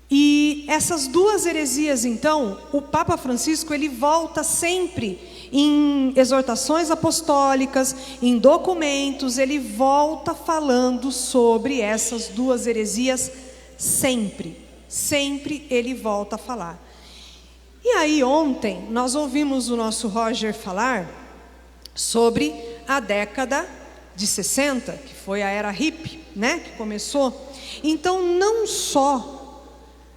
E essas duas heresias, então, o Papa Francisco, ele volta sempre em exortações apostólicas, em documentos, ele volta falando sobre essas duas heresias sempre ele volta a falar. E aí ontem nós ouvimos o nosso Roger falar sobre a década de 60, que foi a era hippie, né, que começou. Então não só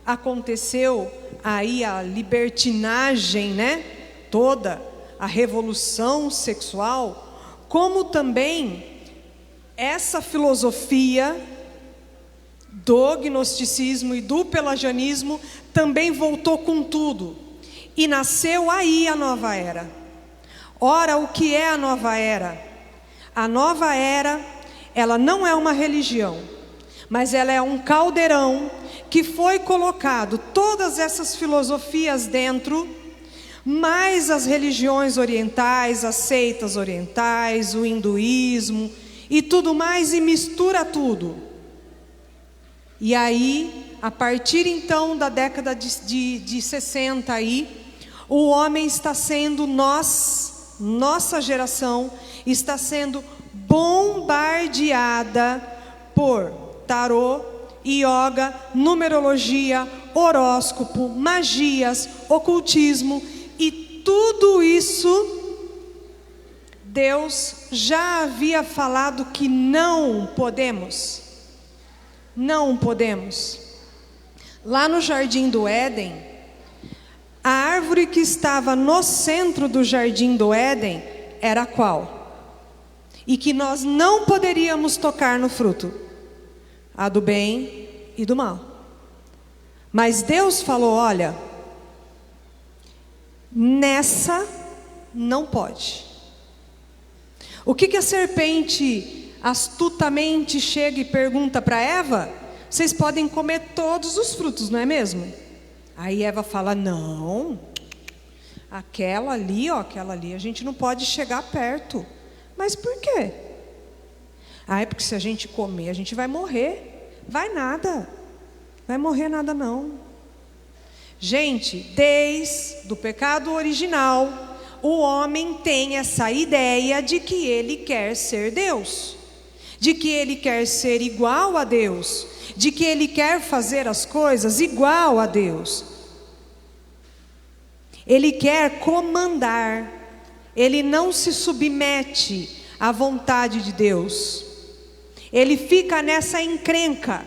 aconteceu aí a libertinagem, né, toda a revolução sexual, como também essa filosofia do gnosticismo e do pelagianismo também voltou com tudo. E nasceu aí a nova era. Ora, o que é a nova era? A nova era, ela não é uma religião, mas ela é um caldeirão que foi colocado todas essas filosofias dentro, mais as religiões orientais, as seitas orientais, o hinduísmo e tudo mais, e mistura tudo. E aí, a partir então da década de 60 aí, o homem está sendo, nossa geração, está sendo bombardeada por tarô, yoga, numerologia, horóscopo, magias, ocultismo, e tudo isso Deus já havia falado que não podemos. Não podemos. Lá no Jardim do Éden, a árvore que estava no centro do Jardim do Éden era qual? E que nós não poderíamos tocar no fruto? A do bem e do mal. Mas Deus falou, olha, nessa não pode. O que a serpente astutamente chega e pergunta para Eva? Vocês podem comer todos os frutos, não é mesmo? Aí Eva fala, não, aquela ali a gente não pode chegar perto. Mas por quê? É porque se a gente comer, a gente vai morrer. Vai nada, vai morrer nada não. Gente, desde o pecado original, o homem tem essa ideia de que ele quer ser Deus, de que ele quer ser igual a Deus, de que ele quer fazer as coisas igual a Deus. Ele quer comandar, ele não se submete à vontade de Deus. Ele fica nessa encrenca,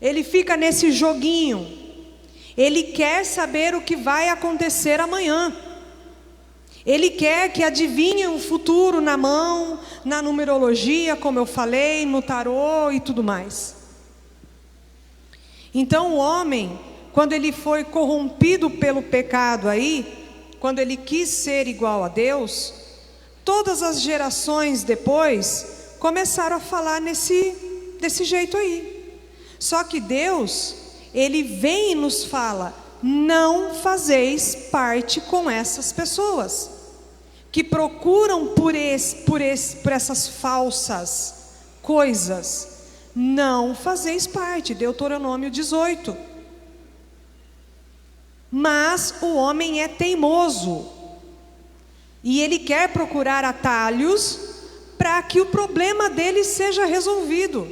ele fica nesse joguinho, ele quer saber o que vai acontecer amanhã. Ele quer que adivinhe o futuro na mão, na numerologia, como eu falei, no tarô e tudo mais. Então o homem, quando ele foi corrompido pelo pecado aí, quando ele quis ser igual a Deus, todas as gerações depois começaram a falar desse jeito aí. Só que Deus, Ele vem e nos fala: não fazeis parte com essas pessoas que procuram por essas falsas coisas. Não fazeis parte. Deuteronômio 18. Mas o homem é teimoso e ele quer procurar atalhos para que o problema dele seja resolvido.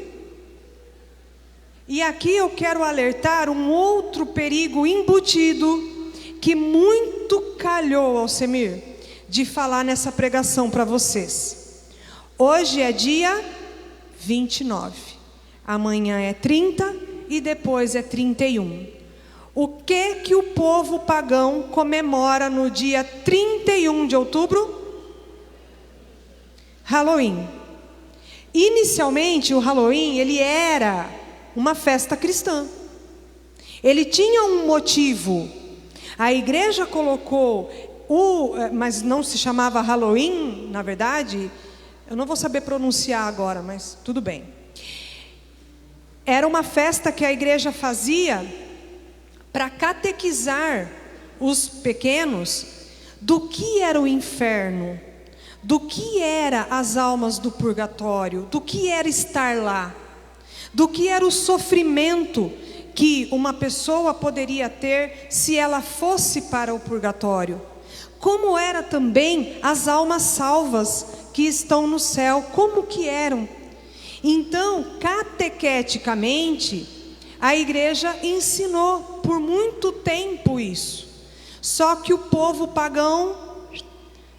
E aqui eu quero alertar um outro perigo embutido que muito calhou, Alcemir, de falar nessa pregação para vocês. Hoje é dia 29, amanhã é 30 e depois é 31. O que o povo pagão comemora no dia 31 de outubro? Halloween. Inicialmente o Halloween, ele era uma festa cristã. Ele tinha um motivo. A igreja colocou mas não se chamava Halloween, na verdade. Eu não vou saber pronunciar agora, mas tudo bem. Era uma festa que a igreja fazia para catequizar os pequenos do que era o inferno, do que era as almas do purgatório, do que era estar lá, do que era o sofrimento que uma pessoa poderia ter se ela fosse para o purgatório, como era também as almas salvas que estão no céu, como que eram. Então, catequeticamente, a igreja ensinou por muito tempo isso. Só que o povo pagão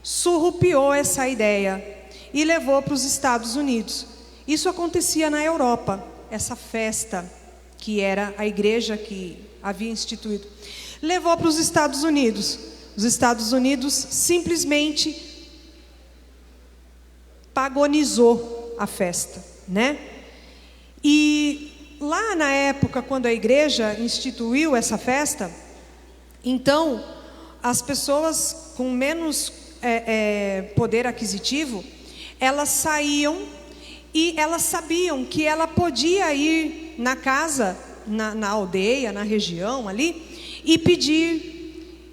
surrupiou essa ideia e levou para os Estados Unidos. Isso acontecia na Europa, essa festa que era a igreja que havia instituído. Levou para os Estados Unidos. Os Estados Unidos simplesmente pagonizou a festa, né? E lá na época, quando a igreja instituiu essa festa, então as pessoas com menos poder aquisitivo, elas saíam e elas sabiam que ela podia ir na casa, na aldeia, na região ali, e pedir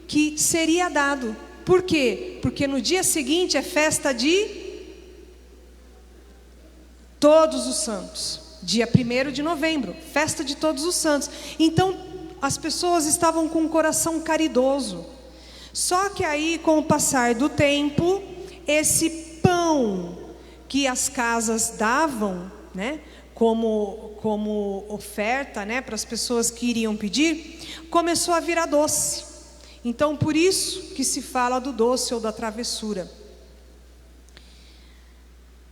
que seria dado. Por quê? Porque no dia seguinte é festa de Todos os Santos, dia 1º de novembro, festa de Todos os Santos. Então as pessoas estavam com um coração caridoso. Só que aí, com o passar do tempo, esse pão que as casas davam, né, como oferta, né, para as pessoas que iriam pedir, começou a virar doce. Então, por isso que se fala do doce ou da travessura.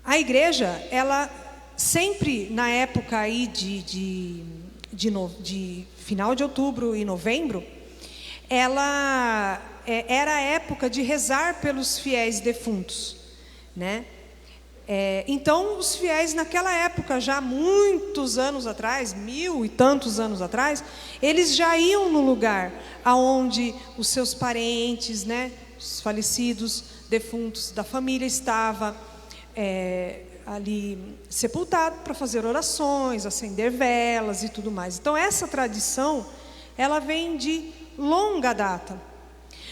A igreja, ela sempre, na época aí de final de outubro e novembro, ela era a época de rezar pelos fiéis defuntos, né? Então, os fiéis naquela época, já muitos anos atrás, 1000 e tantos anos atrás, eles já iam no lugar aonde os seus parentes, né, os falecidos, defuntos da família estavam ali sepultados para fazer orações, acender velas e tudo mais. Então, essa tradição, ela vem de longa data.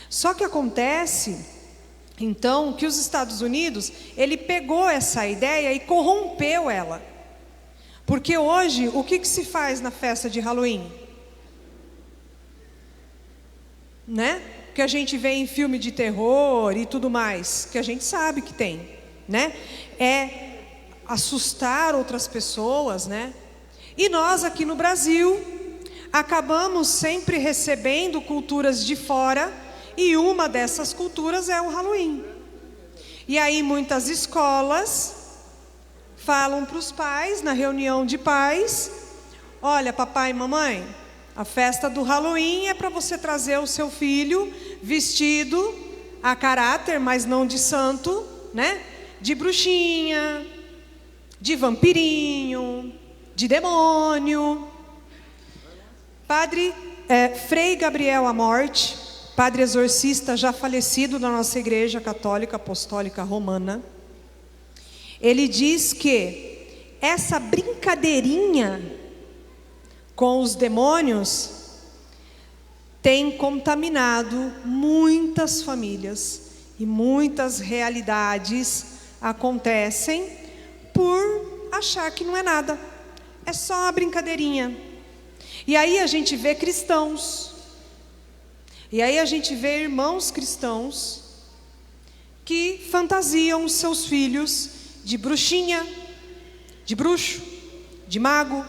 Só que acontece, então, que os Estados Unidos, ele pegou essa ideia e corrompeu ela. Porque hoje, o que se faz na festa de Halloween? Né? Que a gente vê em filme de terror e tudo mais, que a gente sabe que tem, né? É assustar outras pessoas, né? E nós aqui no Brasil acabamos sempre recebendo culturas de fora, e uma dessas culturas é o Halloween. E aí muitas escolas falam para os pais, na reunião de pais: olha, papai e mamãe, a festa do Halloween é para você trazer o seu filho vestido a caráter, mas não de santo, né? De bruxinha, de vampirinho, de demônio. Frei Gabriel Amorte, padre exorcista já falecido da nossa Igreja Católica Apostólica Romana, ele diz que essa brincadeirinha com os demônios tem contaminado muitas famílias e muitas realidades acontecem por achar que não é nada, é só uma brincadeirinha. E aí a gente vê cristãos, e aí a gente vê irmãos cristãos que fantasiam os seus filhos de bruxinha, de bruxo, de mago.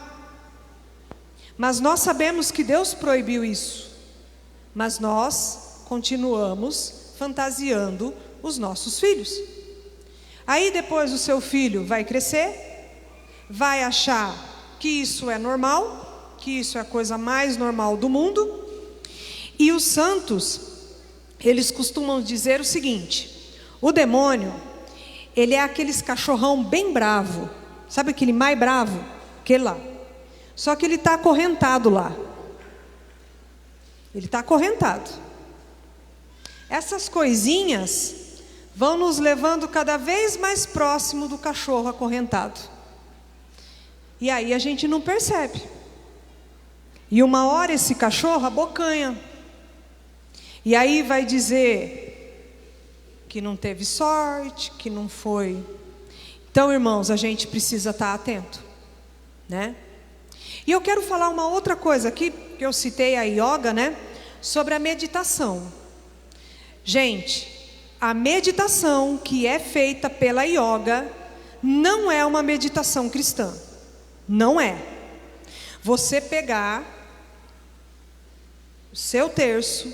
Mas nós sabemos que Deus proibiu isso, mas nós continuamos fantasiando os nossos filhos. Aí depois o seu filho vai crescer, vai achar que isso é normal, que isso é a coisa mais normal do mundo. E os santos, eles costumam dizer o seguinte: o demônio, ele é aqueles cachorrão bem bravo, sabe aquele mais bravo? Aquele lá. Só que ele está acorrentado lá. Ele está acorrentado. Essas coisinhas vão nos levando cada vez mais próximo do cachorro acorrentado. E aí a gente não percebe. E uma hora esse cachorro abocanha. E aí vai dizer que não teve sorte, que não foi. Então, irmãos, a gente precisa estar atento, né? E eu quero falar uma outra coisa aqui, que eu citei a yoga, né? Sobre a meditação. Gente, a meditação que é feita pela yoga não é uma meditação cristã. Não é. Você pegar o seu terço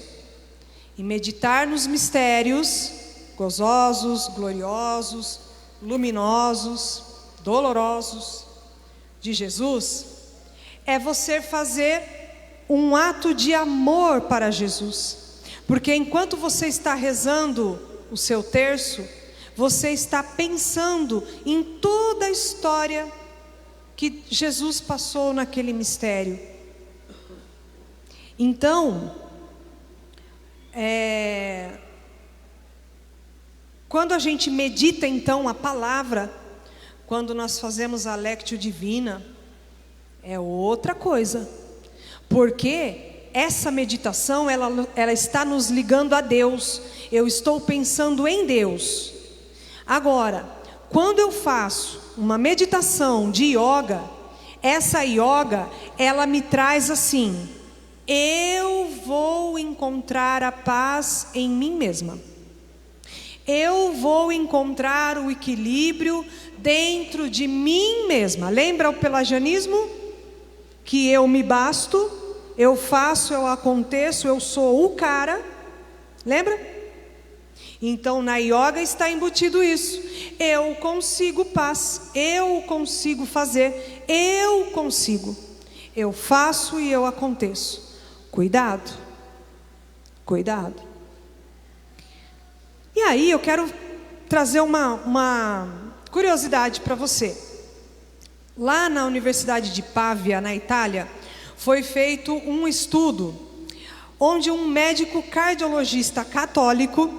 e meditar nos mistérios gozosos, gloriosos, luminosos, dolorosos de Jesus, é você fazer um ato de amor para Jesus. Porque enquanto você está rezando o seu terço, você está pensando em toda a história que Jesus passou naquele mistério. Então, quando a gente medita então a palavra, quando nós fazemos a Lectio Divina, é outra coisa, porque essa meditação ela está nos ligando a Deus. Eu estou pensando em Deus. Agora, quando eu faço uma meditação de yoga, essa yoga ela me traz assim: eu vou encontrar a paz em mim mesma. Eu vou encontrar o equilíbrio dentro de mim mesma. Lembra o pelagianismo? Que eu me basto, eu faço, eu aconteço, eu sou o cara. Lembra? Então na yoga está embutido isso. Eu consigo paz, eu consigo fazer, eu consigo. Eu faço e eu aconteço. Cuidado, cuidado. E aí eu quero trazer uma curiosidade para você. Lá na Universidade de Pavia, na Itália, foi feito um estudo onde um médico cardiologista católico,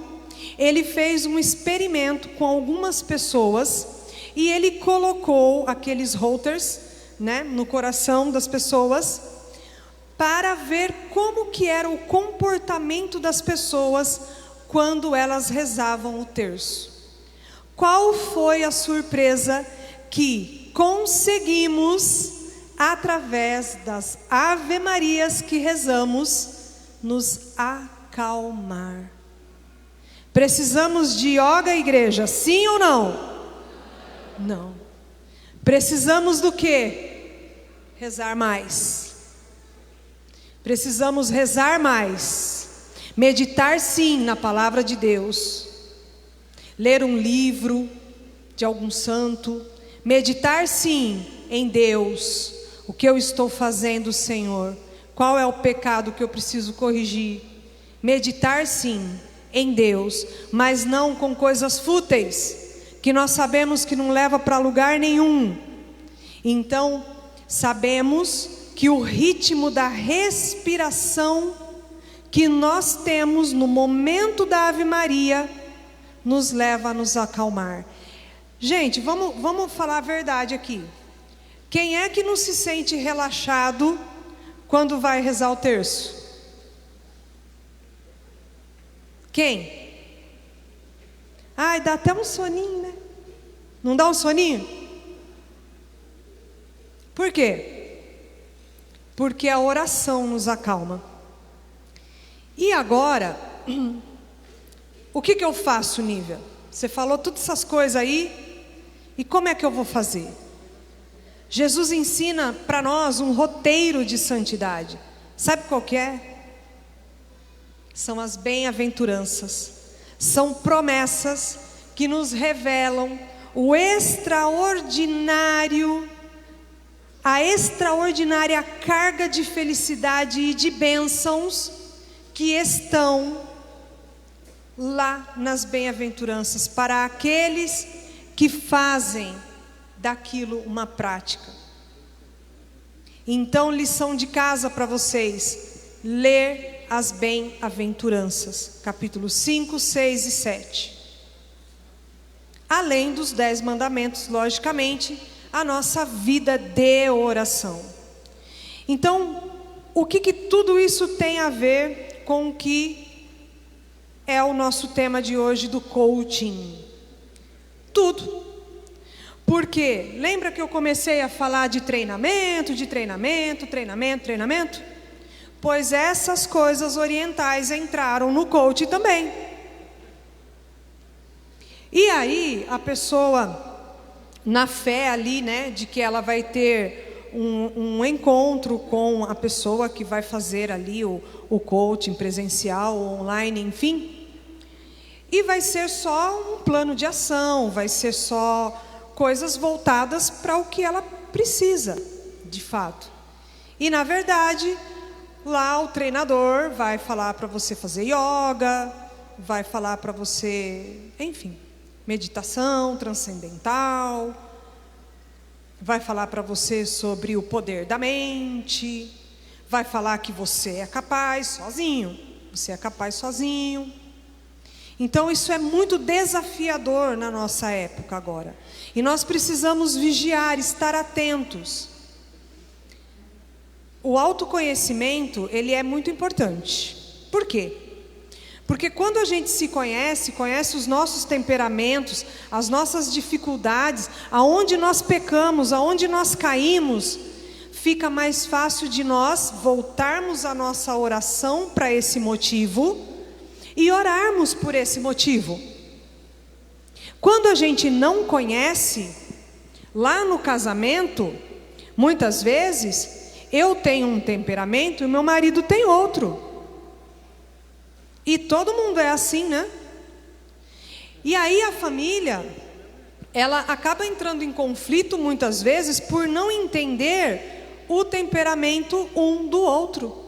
ele fez um experimento com algumas pessoas e ele colocou aqueles holters, né, no coração das pessoas para ver como que era o comportamento das pessoas quando elas rezavam o terço. Qual foi a surpresa que conseguimos, através das ave-marias que rezamos, nos acalmar? Precisamos de yoga, igreja? Sim ou não? Não. Precisamos do quê? Rezar mais. Precisamos rezar mais. Meditar sim na palavra de Deus. Ler um livro de algum santo. Meditar sim em Deus. O que eu estou fazendo, Senhor? Qual é o pecado que eu preciso corrigir? Meditar sim em Deus, mas não com coisas fúteis, que nós sabemos que não leva para lugar nenhum. Então, sabemos que o ritmo da respiração que nós temos no momento da Ave Maria nos leva a nos acalmar. Gente, vamos falar a verdade aqui. Quem é que não se sente relaxado quando vai rezar o terço? Quem? Ai, dá até um soninho, né? Não dá um soninho? Por quê? Porque a oração nos acalma. E agora, o que eu faço, Nívia? Você falou todas essas coisas aí, e como é que eu vou fazer? Jesus ensina para nós um roteiro de santidade. Sabe qual que é? São as bem-aventuranças. São promessas que nos revelam o extraordinário, a extraordinária carga de felicidade e de bênçãos que estão lá nas bem-aventuranças, para aqueles que fazem daquilo uma prática. Então, lição de casa para vocês: ler as bem-aventuranças, capítulos 5, 6 e 7. Além dos 10 mandamentos, logicamente, a nossa vida de oração. Então, o que tudo isso tem a ver com o que é o nosso tema de hoje do coaching? Tudo. Porque lembra que eu comecei a falar de treinamento? Pois essas coisas orientais entraram no coaching também. E aí a pessoa, na fé ali, né, de que ela vai ter um encontro com a pessoa que vai fazer ali o coaching presencial, online, enfim, e vai ser só um plano de ação, vai ser só coisas voltadas para o que ela precisa, de fato. E na verdade, lá o treinador vai falar para você fazer yoga, vai falar para você, enfim, meditação transcendental, vai falar para você sobre o poder da mente, vai falar que você é capaz sozinho, Então isso é muito desafiador na nossa época agora. E nós precisamos vigiar, estar atentos. O autoconhecimento, ele é muito importante. Por quê? Porque quando a gente se conhece os nossos temperamentos, as nossas dificuldades, aonde nós pecamos, aonde nós caímos, fica mais fácil de nós voltarmos a nossa oração para esse motivo e orarmos por esse motivo. Quando a gente não conhece, lá no casamento, muitas vezes, eu tenho um temperamento e meu marido tem outro. E todo mundo é assim, né? E aí a família, ela acaba entrando em conflito muitas vezes por não entender o temperamento um do outro.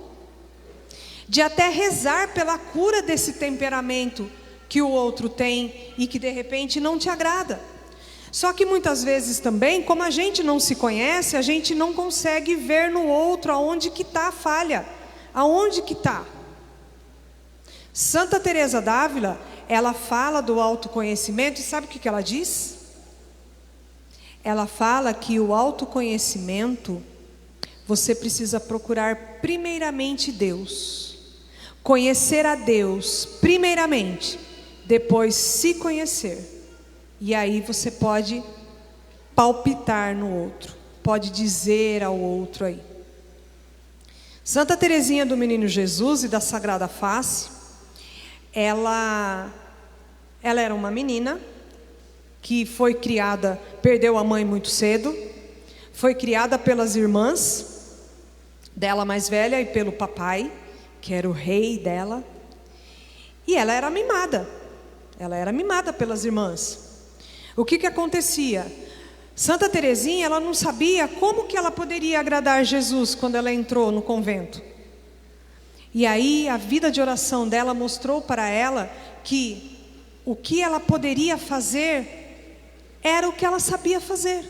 De até rezar pela cura desse temperamento que o outro tem e que de repente não te agrada. Só que muitas vezes também, como a gente não se conhece, a gente não consegue ver no outro aonde que está a falha, aonde que está. Santa Teresa d'Ávila, ela fala do autoconhecimento e sabe o que ela diz? Ela fala que o autoconhecimento, você precisa procurar primeiramente Deus. Conhecer a Deus primeiramente, depois se conhecer. E aí você pode palpitar no outro, pode dizer ao outro aí. Santa Teresinha do Menino Jesus e da Sagrada Face, ela era uma menina que foi criada, perdeu a mãe muito cedo, foi criada pelas irmãs dela mais velha e pelo papai, que era o rei dela, e ela era mimada pelas irmãs. O que acontecia? Santa Teresinha, ela não sabia como que ela poderia agradar Jesus quando ela entrou no convento. E aí a vida de oração dela mostrou para ela que o que ela poderia fazer era o que ela sabia fazer.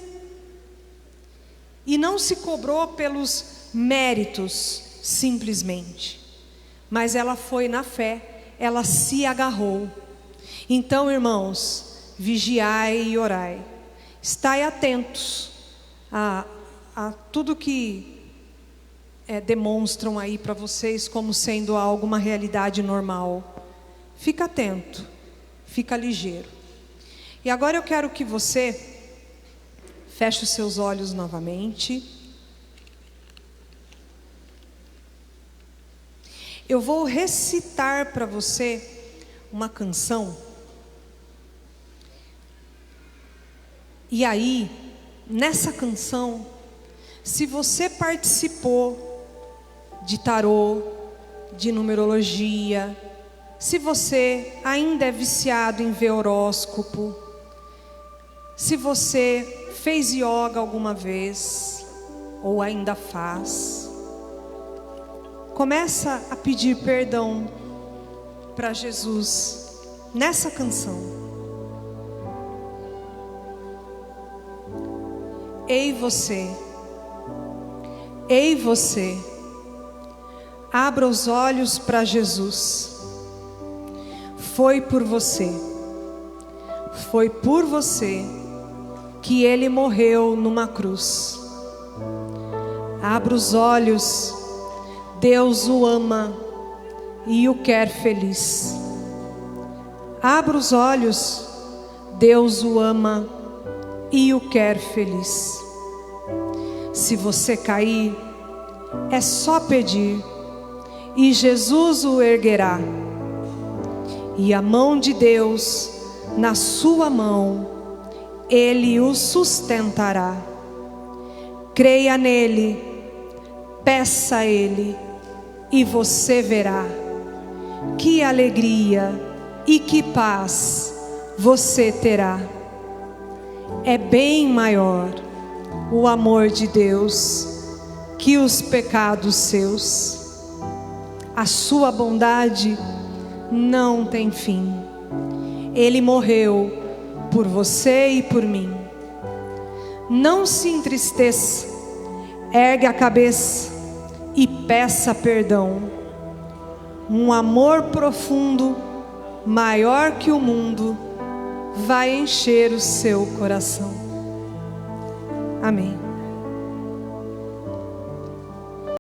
E não se cobrou pelos méritos, simplesmente. Mas ela foi na fé, ela se agarrou. Então, irmãos, vigiai e orai. Estai atentos a tudo que demonstram aí para vocês como sendo alguma realidade normal. Fica atento, fica ligeiro. E agora eu quero que você feche os seus olhos novamente. Eu vou recitar para você uma canção. E aí, nessa canção, se você participou de tarô, de numerologia, se você ainda é viciado em ver horóscopo, se você fez yoga alguma vez, ou ainda faz, começa a pedir perdão para Jesus nessa canção. Ei você, abra os olhos para Jesus. Foi por você que Ele morreu numa cruz. Abra os olhos, Deus o ama e o quer feliz. Abra os olhos, Deus o ama e o quer feliz. Se você cair, é só pedir e Jesus o erguerá. E a mão de Deus na sua mão, Ele o sustentará. Creia nele, peça a Ele e você verá que alegria e que paz você terá. É bem maior o amor de Deus que os pecados seus. A sua bondade não tem fim. Ele morreu por você e por mim. Não se entristeça, ergue a cabeça e peça perdão. Um amor profundo, maior que o mundo, vai encher o seu coração. Amém.